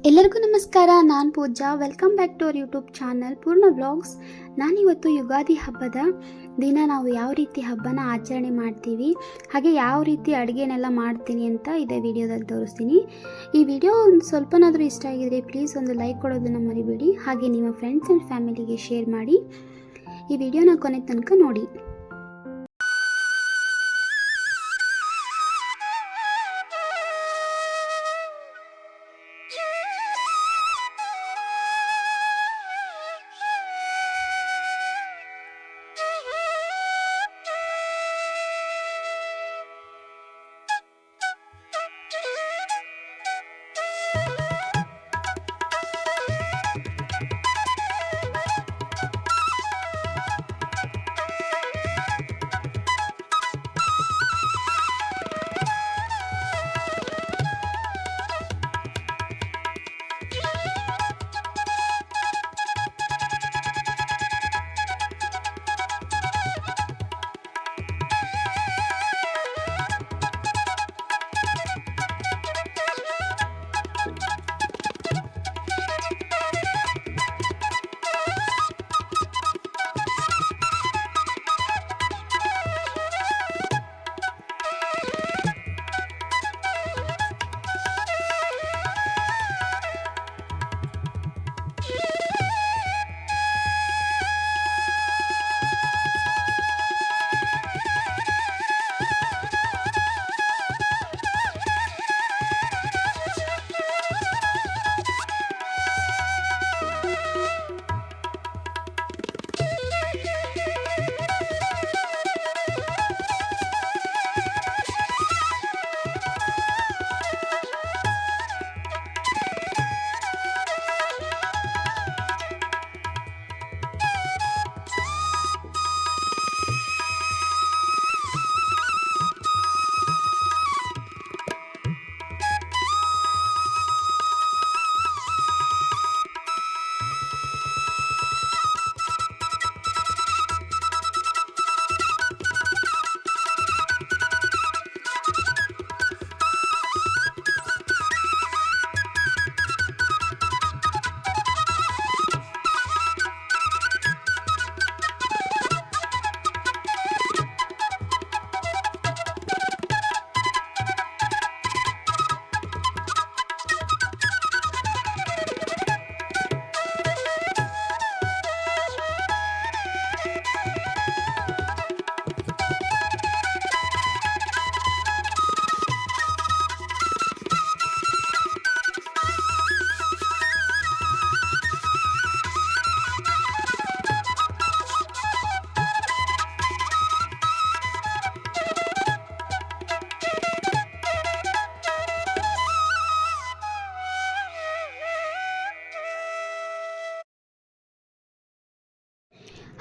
ಎಲ್ಲರಿಗೂ ನಮಸ್ಕಾರ. ನಾನು Pooja. Welcome back to our YouTube channel Poorna vlogs. ನಾನಿವತ್ತು ಯುಗಾದಿ ಹಬ್ಬದ ದಿನ ನಾವು ಯಾವ ರೀತಿ ಹಬ್ಬನ ಆಚರಣೆ ಮಾಡ್ತೀವಿ, ಹಾಗೆ ಯಾವ ರೀತಿ ಅಡುಗೆನೆಲ್ಲ ಮಾಡ್ತೀನಿ ಅಂತ ಇದೇ ವಿಡಿಯೋದಲ್ಲಿ ತೋರಿಸ್ತೀನಿ. ಈ ವಿಡಿಯೋ ಒಂದು ಸ್ವಲ್ಪನಾದರೂ ಇಷ್ಟ ಆಗಿದ್ರೆ ಪ್ಲೀಸ್ ಒಂದು ಲೈಕ್ ಕೊಡೋದನ್ನು ಮರಿಬೇಡಿ. ಹಾಗೆ ನಿಮ್ಮ ಫ್ರೆಂಡ್ಸ್ ಆ್ಯಂಡ್ ಫ್ಯಾಮಿಲಿಗೆ ಶೇರ್ ಮಾಡಿ. ಈ ವಿಡಿಯೋನ ಕೊನೆ ತನಕ ನೋಡಿ.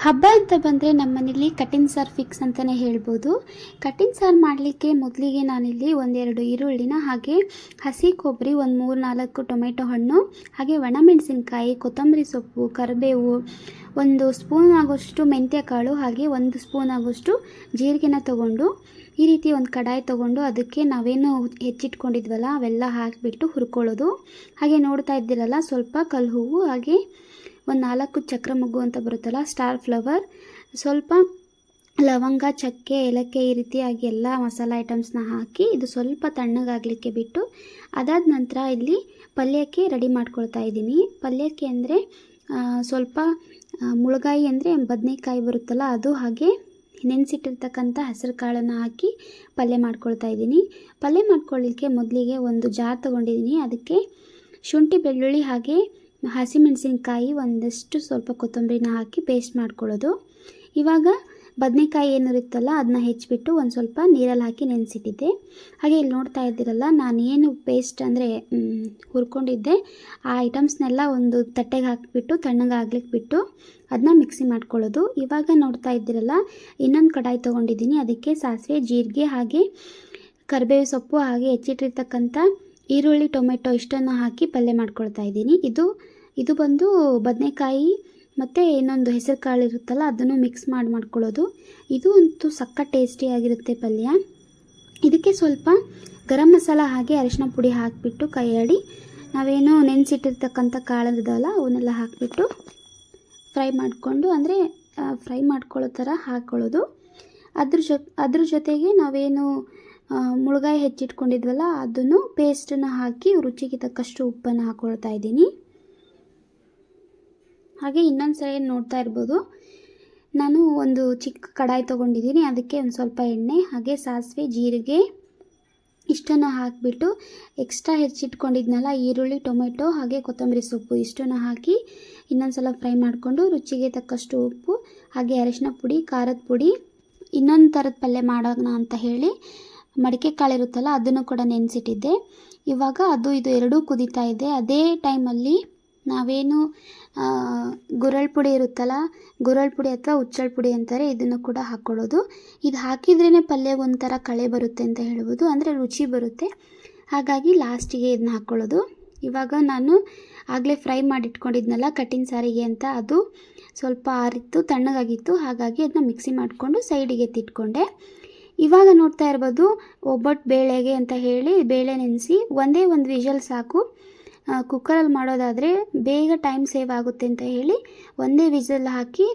ಹಬ್ಬ ಅಂತ ಬಂದರೆ ನಮ್ಮನೇಲಿ ಕಟ್ಟಿನ ಸಾರು ಫಿಕ್ಸ್ ಅಂತಲೇ ಹೇಳ್ಬೋದು. ಕಟ್ಟಿನ ಸಾರು ಮಾಡಲಿಕ್ಕೆ ಮೊದಲಿಗೆ ನಾನಿಲ್ಲಿ ಒಂದೆರಡು ಈರುಳ್ಳಿನ, ಹಾಗೆ ಹಸಿ ಕೊಬ್ಬರಿ, ಒಂದು 3-4 ಟೊಮೆಟೊ ಹಣ್ಣು, ಹಾಗೆ ಒಣಮೆಣಸಿನ್ಕಾಯಿ, ಕೊತ್ತಂಬರಿ ಸೊಪ್ಪು, ಕರಿಬೇವು, 1 ಸ್ಪೂನ್ ಆಗೋಷ್ಟು ಮೆಂತ್ಯ ಕಾಳು, ಹಾಗೆ 1 ಸ್ಪೂನ್ ಆಗೋಷ್ಟು ಜೀರಿಗೆನ ತೊಗೊಂಡು ಈ ರೀತಿ ಒಂದು ಕಡಾಯಿ ತೊಗೊಂಡು ಅದಕ್ಕೆ ನಾವೇನು ಹೆಚ್ಚಿಟ್ಕೊಂಡಿದ್ವಲ್ಲ ಅವೆಲ್ಲ ಹಾಕಿಬಿಟ್ಟು ಹುರ್ಕೊಳ್ಳೋದು. ಹಾಗೆ ನೋಡ್ತಾ ಇದ್ದೀರಲ್ಲ, ಸ್ವಲ್ಪ ಕಲ್ಲು ಹೂವು, ಹಾಗೆ ಒಂದು 4 ಚಕ್ರ ಮೊಗ್ಗು ಅಂತ ಬರುತ್ತಲ್ಲ, ಸ್ಟಾರ್ ಫ್ಲವರ್, ಸ್ವಲ್ಪ ಲವಂಗ, ಚಕ್ಕೆ, ಏಲಕ್ಕಿ, ಈ ರೀತಿಯಾಗಿ ಎಲ್ಲ ಮಸಾಲ ಐಟಮ್ಸ್ನ ಹಾಕಿ ಇದು ಸ್ವಲ್ಪ ತಣ್ಣಗಾಗಲಿಕ್ಕೆ ಬಿಟ್ಟು, ಅದಾದ ನಂತರ ಇಲ್ಲಿ ಪಲ್ಯಕ್ಕೆ ರೆಡಿ ಮಾಡ್ಕೊಳ್ತಾ ಇದ್ದೀನಿ. ಪಲ್ಯಕ್ಕೆ ಅಂದರೆ ಸ್ವಲ್ಪ ಮುಳುಗಾಯಿ ಅಂದರೆ ಬದನೆಕಾಯಿ ಬರುತ್ತಲ್ಲ ಅದು, ಹಾಗೆ ನೆನೆಸಿಟ್ಟಿರ್ತಕ್ಕಂಥ ಹೆಸರು ಕಾಳನ್ನು ಹಾಕಿ ಪಲ್ಯ ಮಾಡ್ಕೊಳ್ತಾ ಇದ್ದೀನಿ. ಪಲ್ಯ ಮಾಡ್ಕೊಳ್ಳಿಕ್ಕೆ ಮೊದಲಿಗೆ ಒಂದು ಜಾರ್ ತೊಗೊಂಡಿದ್ದೀನಿ. ಅದಕ್ಕೆ ಶುಂಠಿ, ಬೆಳ್ಳುಳ್ಳಿ, ಹಾಗೆ ಹಸಿಮೆಣಸಿನ್ಕಾಯಿ, ಒಂದಷ್ಟು ಸ್ವಲ್ಪ ಕೊತ್ತಂಬರಿನ ಹಾಕಿ ಪೇಸ್ಟ್ ಮಾಡ್ಕೊಳ್ಳೋದು. ಇವಾಗ ಬದನೆಕಾಯಿ ಏನಿರುತ್ತಲ್ಲ ಅದನ್ನ ಹೆಚ್ಚಿಬಿಟ್ಟು ಒಂದು ಸ್ವಲ್ಪ ನೀರಲ್ಲಿ ಹಾಕಿ ನೆನೆಸಿಟ್ಟಿದ್ದೆ. ಹಾಗೆ ಇಲ್ಲಿ ನೋಡ್ತಾ ಇದ್ದೀರಲ್ಲ, ನಾನೇನು ಪೇಸ್ಟ್ ಅಂದರೆ ಹುರ್ಕೊಂಡಿದ್ದೆ ಆ ಐಟಮ್ಸ್ನೆಲ್ಲ ಒಂದು ತಟ್ಟೆಗೆ ಹಾಕಿಬಿಟ್ಟು ತಣ್ಣಗಾಗ್ಲಿಕ್ಕೆ ಬಿಟ್ಟು ಅದನ್ನ ಮಿಕ್ಸಿ ಮಾಡ್ಕೊಳ್ಳೋದು. ಇವಾಗ ನೋಡ್ತಾ ಇದ್ದೀರಲ್ಲ, ಇನ್ನೊಂದು ಕಡಾಯಿ ತೊಗೊಂಡಿದ್ದೀನಿ. ಅದಕ್ಕೆ ಸಾಸಿವೆ, ಜೀರಿಗೆ, ಹಾಗೆ ಕರಿಬೇವು ಸೊಪ್ಪು, ಹಾಗೆ ಹೆಚ್ಚಿಟ್ಟಿರ್ತಕ್ಕಂಥ ಈರುಳ್ಳಿ, ಟೊಮೆಟೊ ಇಷ್ಟನ್ನು ಹಾಕಿ ಪಲ್ಯ ಮಾಡ್ಕೊಳ್ತಾ ಇದ್ದೀನಿ. ಇದು ಬಂದು ಬದನೆಕಾಯಿ ಮತ್ತು ಇನ್ನೊಂದು ಹೆಸರು ಕಾಳು ಇರುತ್ತಲ್ಲ ಅದನ್ನು ಮಿಕ್ಸ್ ಮಾಡ್ಕೊಳ್ಳೋದು. ಇದು ಅಂತೂ ಸಕ್ಕ ಟೇಸ್ಟಿಯಾಗಿರುತ್ತೆ ಪಲ್ಯ. ಇದಕ್ಕೆ ಸ್ವಲ್ಪ ಗರಂ ಮಸಾಲ ಹಾಗೆ ಅರಿಶಿನ ಪುಡಿ ಹಾಕಿಬಿಟ್ಟು ಕೈಯಾಡಿ ನಾವೇನು ನೆನೆಸಿಟ್ಟಿರ್ತಕ್ಕಂಥ ಕಾಳಿದಾವಲ್ಲ ಅವನ್ನೆಲ್ಲ ಹಾಕಿಬಿಟ್ಟು ಫ್ರೈ ಮಾಡಿಕೊಂಡು, ಅಂದರೆ ಫ್ರೈ ಮಾಡ್ಕೊಳ್ಳೋ ಥರ ಹಾಕ್ಕೊಳ್ಳೋದು. ಅದ್ರ ಜೊತೆಗೆ ನಾವೇನು ಮುಳುಗಾಯಿ ಹೆಚ್ಚಿಟ್ಕೊಂಡಿದ್ವಲ್ಲ ಅದನ್ನು ಪೇಸ್ಟನ್ನು ಹಾಕಿ ರುಚಿಗೆ ತಕ್ಕಷ್ಟು ಉಪ್ಪನ್ನು ಹಾಕ್ಕೊಳ್ತಾ ಇದ್ದೀನಿ. ಹಾಗೆ ಇನ್ನೊಂದು ಸರಿ ನೋಡ್ತಾ ಇರ್ಬೋದು, ನಾನು ಒಂದು ಚಿಕ್ಕ ಕಡಾಯಿ ತೊಗೊಂಡಿದ್ದೀನಿ. ಅದಕ್ಕೆ ಒಂದು ಸ್ವಲ್ಪ ಎಣ್ಣೆ, ಹಾಗೆ ಸಾಸಿವೆ, ಜೀರಿಗೆ ಇಷ್ಟನ್ನು ಹಾಕಿಬಿಟ್ಟು ಎಕ್ಸ್ಟ್ರಾ ಹೆಚ್ಚಿಟ್ಕೊಂಡಿದ್ನಲ್ಲ ಈರುಳ್ಳಿ, ಟೊಮೆಟೊ ಹಾಗೆ ಕೊತ್ತಂಬರಿ ಸೊಪ್ಪು ಇಷ್ಟನ್ನು ಹಾಕಿ ಇನ್ನೊಂದು ಸಲ ಫ್ರೈ ಮಾಡಿಕೊಂಡು ರುಚಿಗೆ ತಕ್ಕಷ್ಟು ಉಪ್ಪು ಹಾಗೆ ಅರಿಶಿನ ಪುಡಿ, ಖಾರದ ಪುಡಿ, ಇನ್ನೊಂದು ಥರದ ಪಲ್ಯ ಮಾಡೋಣ ಅಂತ ಹೇಳಿ ಮಡಿಕೆ ಕಾಳಿರುತ್ತಲ್ಲ ಅದನ್ನು ಕೂಡ ನೆನೆಸಿಟ್ಟಿದ್ದೆ. ಇವಾಗ ಅದು ಇದು ಎರಡೂ ಕುದೀತಾ ಇದೆ. ಅದೇ ಟೈಮಲ್ಲಿ ನಾವೇನು ಗುರಳ್ ಪುಡಿ ಇರುತ್ತಲ್ಲ, ಗುರಳ್ ಪುಡಿ ಅಥವಾ ಹುಚ್ಚಳ ಪುಡಿ ಅಂತಾರೆ, ಇದನ್ನು ಕೂಡ ಹಾಕ್ಕೊಳ್ಳೋದು. ಇದು ಹಾಕಿದ್ರೇ ಪಲ್ಯಗೆ ಒಂಥರ ಕಳೆ ಬರುತ್ತೆ ಅಂತ ಹೇಳ್ಬೋದು, ಅಂದರೆ ರುಚಿ ಬರುತ್ತೆ. ಹಾಗಾಗಿ ಲಾಸ್ಟಿಗೆ ಇದನ್ನ ಹಾಕ್ಕೊಳ್ಳೋದು. ಇವಾಗ ನಾನು ಆಗಲೇ ಫ್ರೈ ಮಾಡಿಟ್ಕೊಂಡಿದ್ನಲ್ಲ ಕಟ್ಟಿನ ಸಾರಿಗೆ ಅಂತ, ಅದು ಸ್ವಲ್ಪ ಆರಿತ್ತು, ತಣ್ಣಗಾಗಿತ್ತು. ಹಾಗಾಗಿ ಅದನ್ನ ಮಿಕ್ಸಿ ಮಾಡಿಕೊಂಡು ಸೈಡಿಗೆ ಎತ್ತಿಟ್ಕೊಂಡೆ. ಇವಾಗ ನೋಡ್ತಾ ಇರ್ಬೋದು, ಒಬ್ಬಟ್ಟು ಬೇಳೆಗೆ ಅಂತ ಹೇಳಿ ಬೇಳೆ ನೆನೆಸಿ ಒಂದೇ ಒಂದು ವಿಷಲ್ ಸಾಕು. ಕುಕ್ಕರಲ್ಲಿ ಮಾಡೋದಾದರೆ ಬೇಗ ಟೈಮ್ ಸೇವ್ ಆಗುತ್ತೆ ಅಂತ ಹೇಳಿ ಒಂದೇ ವಿಷಲ್ ಹಾಕಿ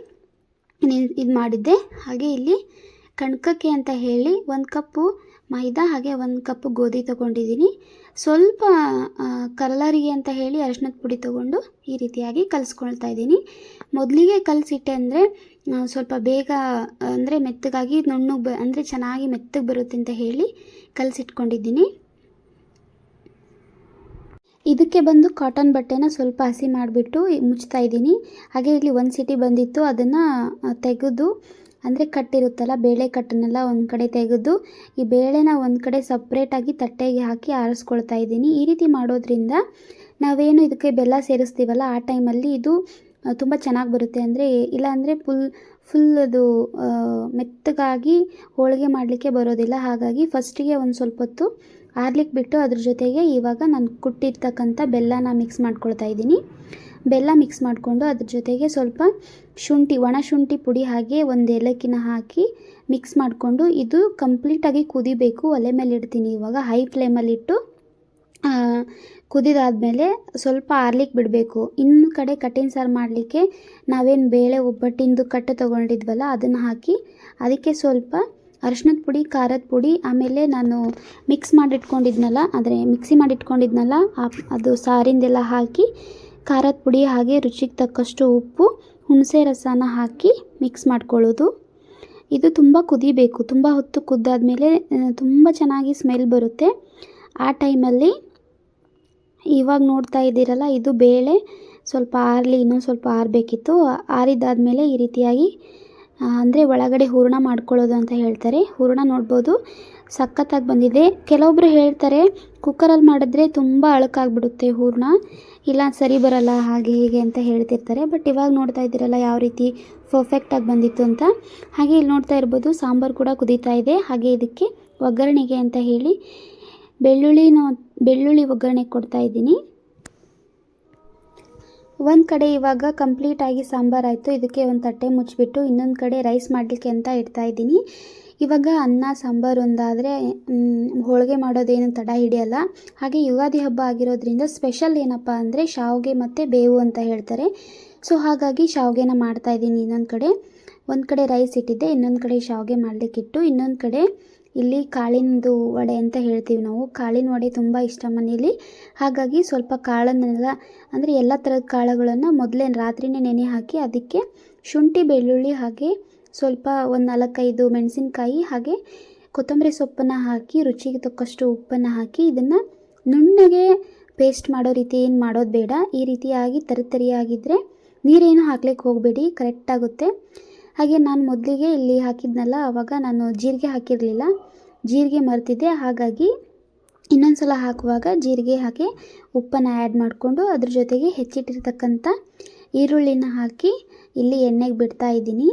ಇದು ಮಾಡಿದ್ದೆ. ಹಾಗೆ ಇಲ್ಲಿ ಕಣ್ಕಕ್ಕೆ ಅಂತ ಹೇಳಿ 1 ಕಪ್ಪು ಮೈದಾ ಹಾಗೆ 1 ಕಪ್ಪು ಗೋಧಿ ತೊಗೊಂಡಿದ್ದೀನಿ. ಸ್ವಲ್ಪ ಕಲರಿಗೆ ಅಂತ ಹೇಳಿ ಅರಿಶಿನದ ಪುಡಿ ತೊಗೊಂಡು ಈ ರೀತಿಯಾಗಿ ಕಲಿಸ್ಕೊಳ್ತಾ ಇದ್ದೀನಿ. ಮೊದಲಿಗೆ ಕಲಸಿಟ್ಟೆ ಅಂದರೆ ಸ್ವಲ್ಪ ಬೇಗ ಅಂದರೆ ಮೆತ್ತಗಾಗಿ ನುಣ್ಣಗೆ ಅಂದರೆ ಚೆನ್ನಾಗಿ ಮೆತ್ತಗೆ ಬರುತ್ತೆ ಅಂತ ಹೇಳಿ ಕಲಸಿಟ್ಕೊಂಡಿದ್ದೀನಿ. ಇದಕ್ಕೆ ಬಂದು ಕಾಟನ್ ಬಟ್ಟೆನ ಸ್ವಲ್ಪ ಹಸಿ ಮಾಡಿಬಿಟ್ಟು ಮುಚ್ತಾ ಇದ್ದೀನಿ. ಹಾಗೆ ಇಲ್ಲಿ 1 ಸೀಟಿ ಬಂದಿತ್ತು, ಅದನ್ನು ತೆಗೆದು ಅಂದರೆ ಕಟ್ಟಿರುತ್ತಲ್ಲ ಬೇಳೆ ಕಟ್ಟನ್ನೆಲ್ಲ ಒಂದು ಕಡೆ ತೆಗೆದು ಈ ಬೇಳೆನ ಒಂದು ಕಡೆ ಸಪ್ರೇಟಾಗಿ ತಟ್ಟೆಗೆ ಹಾಕಿ ಆರಿಸ್ಕೊಳ್ತಾ ಇದ್ದೀನಿ. ಈ ರೀತಿ ಮಾಡೋದ್ರಿಂದ ನಾವೇನು ಇದಕ್ಕೆ ಬೆಲ್ಲ ಸೇರಿಸ್ತೀವಲ್ಲ ಆ ಟೈಮಲ್ಲಿ ಇದು ತುಂಬ ಚೆನ್ನಾಗಿ ಬರುತ್ತೆ. ಅಂದರೆ ಇಲ್ಲಾಂದರೆ ಫುಲ್ ಅದು ಮೆತ್ತಗಾಗಿ ಹೋಳಿಗೆ ಮಾಡಲಿಕ್ಕೆ ಬರೋದಿಲ್ಲ. ಹಾಗಾಗಿ ಫಸ್ಟಿಗೆ ಒಂದು ಸ್ವಲ್ಪ ಹೊತ್ತು ಆರ್ಲಿಕ್ಕೆ ಬಿಟ್ಟು ಅದ್ರ ಜೊತೆಗೆ ಇವಾಗ ನಾನು ಕುಟ್ಟಿರ್ತಕ್ಕಂಥ ಬೆಲ್ಲನ ಮಿಕ್ಸ್ ಮಾಡ್ಕೊಳ್ತಾ ಇದ್ದೀನಿ. ಬೆಲ್ಲ ಮಿಕ್ಸ್ ಮಾಡಿಕೊಂಡು ಅದ್ರ ಜೊತೆಗೆ ಸ್ವಲ್ಪ ಶುಂಠಿ, ಒಣ ಶುಂಠಿ ಪುಡಿ ಹಾಗೆ ಒಂದು ಏಲಕ್ಕಿನ ಹಾಕಿ ಮಿಕ್ಸ್ ಮಾಡಿಕೊಂಡು ಇದು ಕಂಪ್ಲೀಟಾಗಿ ಕುದಿಬೇಕು. ಒಲೆ ಮೇಲೆ ಇಡ್ತೀನಿ ಇವಾಗ ಹೈ ಫ್ಲೇಮಲ್ಲಿಟ್ಟು. ಕುದಿದಾದಮೇಲೆ ಸ್ವಲ್ಪ ಆರ್ಲಿಕ್ಕೆ ಬಿಡಬೇಕು. ಇನ್ನು ಕಡೆ ಕಟ್ಟಿನ ಸಾರು ಮಾಡಲಿಕ್ಕೆ ನಾವೇನು ಬೇಳೆ ಒಬ್ಬಟ್ಟಿಂದು ಕಟ್ಟು ತೊಗೊಂಡಿದ್ವಲ್ಲ ಅದನ್ನು ಹಾಕಿ ಅದಕ್ಕೆ ಸ್ವಲ್ಪ ಅರಿಶಿನದ ಪುಡಿ, ಖಾರದ ಪುಡಿ, ಆಮೇಲೆ ನಾನು ಮಿಕ್ಸಿ ಮಾಡಿಟ್ಕೊಂಡಿದ್ನಲ್ಲ ಅದು ಸಾರಿಂದೆಲ್ಲ ಹಾಕಿ ಖಾರದ ಪುಡಿ ಹಾಗೆ ರುಚಿಗೆ ತಕ್ಕಷ್ಟು ಉಪ್ಪು, ಹುಣಸೆ ರಸನ ಹಾಕಿ ಮಿಕ್ಸ್ ಮಾಡ್ಕೊಳ್ಳೋದು. ಇದು ತುಂಬ ಕುದಿಬೇಕು. ತುಂಬ ಹೊತ್ತು ಕುದ್ದಾದ್ಮೇಲೆ ತುಂಬ ಚೆನ್ನಾಗಿ ಸ್ಮೆಲ್ ಬರುತ್ತೆ. ಆ ಟೈಮಲ್ಲಿ ಇವಾಗ ನೋಡ್ತಾ ಇದ್ದೀರಲ್ಲ, ಇದು ಬೇಳೆ ಸ್ವಲ್ಪ ಆರಲಿ, ಇನ್ನೊಂದು ಸ್ವಲ್ಪ ಆರಬೇಕಿತ್ತು. ಆರಿದಾದ್ಮೇಲೆ ಈ ರೀತಿಯಾಗಿ ಅಂದರೆ ಒಳಗಡೆ ಹೂರಣ ಮಾಡ್ಕೊಳ್ಳೋದು ಅಂತ ಹೇಳ್ತಾರೆ. ಹೂರಣ ನೋಡ್ಬೋದು ಸಖತ್ತಾಗಿ ಬಂದಿದೆ. ಕೆಲವೊಬ್ಬರು ಹೇಳ್ತಾರೆ ಕುಕ್ಕರಲ್ಲಿ ಮಾಡಿದ್ರೆ ತುಂಬ ಅಳಕಾಗ್ಬಿಡುತ್ತೆ ಹೂರಣ, ಇಲ್ಲ ಸರಿ ಬರಲ್ಲ ಹಾಗೆ ಹೀಗೆ ಅಂತ ಹೇಳ್ತಿರ್ತಾರೆ. ಬಟ್ ಇವಾಗ ನೋಡ್ತಾ ಇದ್ದೀರಲ್ಲ ಯಾವ ರೀತಿ ಪರ್ಫೆಕ್ಟಾಗಿ ಬಂದಿತ್ತು ಅಂತ. ಹಾಗೆ ಇಲ್ಲಿ ನೋಡ್ತಾ ಇರ್ಬೋದು ಸಾಂಬಾರು ಕೂಡ ಕುದೀತಾ ಇದೆ. ಹಾಗೆ ಇದಕ್ಕೆ ಒಗ್ಗರಣೆಗೆ ಅಂತ ಹೇಳಿ ಬೆಳ್ಳುಳ್ಳಿ ಒಗ್ಗರಣೆ ಕೊಡ್ತಾ ಇದ್ದೀನಿ. ಒಂದು ಕಡೆ ಇವಾಗ ಕಂಪ್ಲೀಟಾಗಿ ಸಾಂಬಾರು ಆಯಿತು. ಇದಕ್ಕೆ ಒಂದು ತಟ್ಟೆ ಮುಚ್ಚಿಬಿಟ್ಟು ಇನ್ನೊಂದು ಕಡೆ ರೈಸ್ ಮಾಡಲಿಕ್ಕೆ ಅಂತ ಇಡ್ತಾ ಇದ್ದೀನಿ. ಇವಾಗ ಅನ್ನ ಸಾಂಬಾರು ಒಂದಾದರೆ ಹೋಳಿಗೆ ಮಾಡೋದೇನು ತಡ ಹಿಡಿಯಲ್ಲ. ಹಾಗೆ ಯುಗಾದಿ ಹಬ್ಬ ಆಗಿರೋದ್ರಿಂದ ಸ್ಪೆಷಲ್ ಏನಪ್ಪ ಅಂದರೆ ಶಾವಿಗೆ ಮತ್ತು ಬೇವು ಅಂತ ಹೇಳ್ತಾರೆ. ಸೊ ಹಾಗಾಗಿ ಶಾವಿಗೆನ ಮಾಡ್ತಾಯಿದ್ದೀನಿ. ಒಂದು ಕಡೆ ರೈಸ್ ಇಟ್ಟಿದ್ದೆ, ಇನ್ನೊಂದು ಕಡೆ ಶಾವಿಗೆ ಮಾಡಲಿಕ್ಕಿಟ್ಟು, ಇನ್ನೊಂದು ಕಡೆ ಇಲ್ಲಿ ಕಾಳಿನದು ವಡೆ ಅಂತ ಹೇಳ್ತೀವಿ ನಾವು. ಕಾಳಿನ ವಡೆ ತುಂಬ ಇಷ್ಟ ಮನೇಲಿ. ಹಾಗಾಗಿ ಸ್ವಲ್ಪ ಕಾಳನ್ನೆಲ್ಲ ಅಂದರೆ ಎಲ್ಲ ಥರದ ಕಾಳುಗಳನ್ನು ಮೊದಲೇ ರಾತ್ರಿನೇ ನೆನೆ ಹಾಕಿ ಅದಕ್ಕೆ ಶುಂಠಿ, ಬೆಳ್ಳುಳ್ಳಿ ಹಾಗೆ ಸ್ವಲ್ಪ ಒಂದು 4-5 ಮೆಣಸಿನ್ಕಾಯಿ ಹಾಗೆ ಕೊತ್ತಂಬರಿ ಸೊಪ್ಪನ್ನು ಹಾಕಿ ರುಚಿಗೆ ತಕ್ಕಷ್ಟು ಉಪ್ಪನ್ನು ಹಾಕಿ ಇದನ್ನು ನುಣ್ಣಗೆ ಪೇಸ್ಟ್ ಮಾಡೋ ರೀತಿ ಏನು ಮಾಡೋದು ಬೇಡ. ಈ ರೀತಿಯಾಗಿ ತರಿಯಾಗಿದ್ದರೆ ನೀರೇನು ಹಾಕ್ಲಿಕ್ಕೆ ಹೋಗಬೇಡಿ, ಕರೆಕ್ಟಾಗುತ್ತೆ. ಹಾಗೆ ನಾನು ಮೊದಲಿಗೆ ಇಲ್ಲಿ ಹಾಕಿದ್ನಲ್ಲ, ಆವಾಗ ನಾನು ಜೀರಿಗೆ ಹಾಕಿರಲಿಲ್ಲ, ಜೀರಿಗೆ ಮರೆತಿದ್ದೆ. ಹಾಗಾಗಿ ಇನ್ನೊಂದು ಸಲ ಹಾಕುವಾಗ ಜೀರಿಗೆ ಹಾಕಿ ಉಪ್ಪನ್ನು ಆ್ಯಡ್ ಮಾಡಿಕೊಂಡು ಅದ್ರ ಜೊತೆಗೆ ಹೆಚ್ಚಿಟ್ಟಿರ್ತಕ್ಕಂಥ ಈರುಳ್ಳಿನ ಹಾಕಿ ಇಲ್ಲಿ ಎಣ್ಣೆಗೆ ಬಿಡ್ತಾ ಇದ್ದೀನಿ.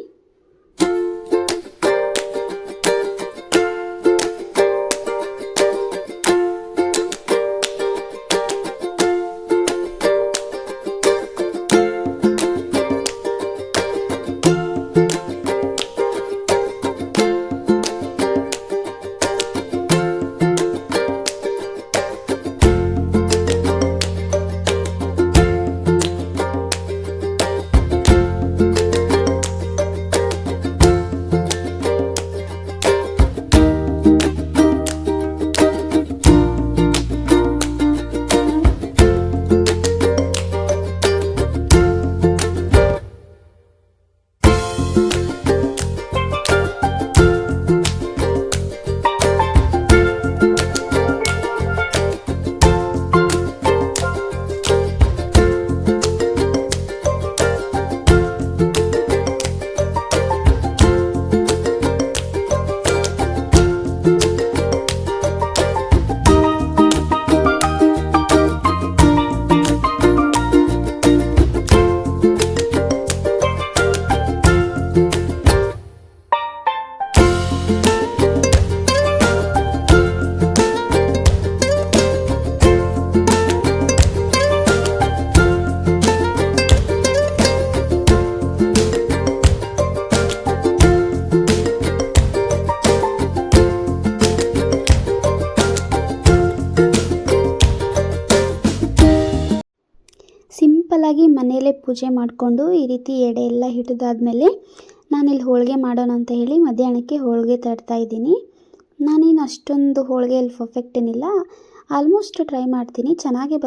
ಸಿಂಪಲ್ಲಾಗಿ ಮನೆಯಲ್ಲೇ ಪೂಜೆ ಮಾಡಿಕೊಂಡು ಈ ರೀತಿ ಎಡೆ ಎಲ್ಲ ಹಿಡಿದಾದ್ಮೇಲೆ ನಾನಿಲ್ಲಿ ಹೋಳಿಗೆ ಮಾಡೋಣ ಅಂತ ಹೇಳಿ ಮಧ್ಯಾಹ್ನಕ್ಕೆ ಹೋಳಿಗೆ ತಡ್ತಾ ಇದ್ದೀನಿ. ನಾನೇನು ಅಷ್ಟೊಂದು ಹೋಳಿಗೆಯಲ್ಲಿ ಪರ್ಫೆಕ್ಟ್ ಏನಿಲ್ಲ, ಆಲ್ಮೋಸ್ಟ್ ಟ್ರೈ ಮಾಡ್ತೀನಿ, ಚೆನ್ನಾಗೇ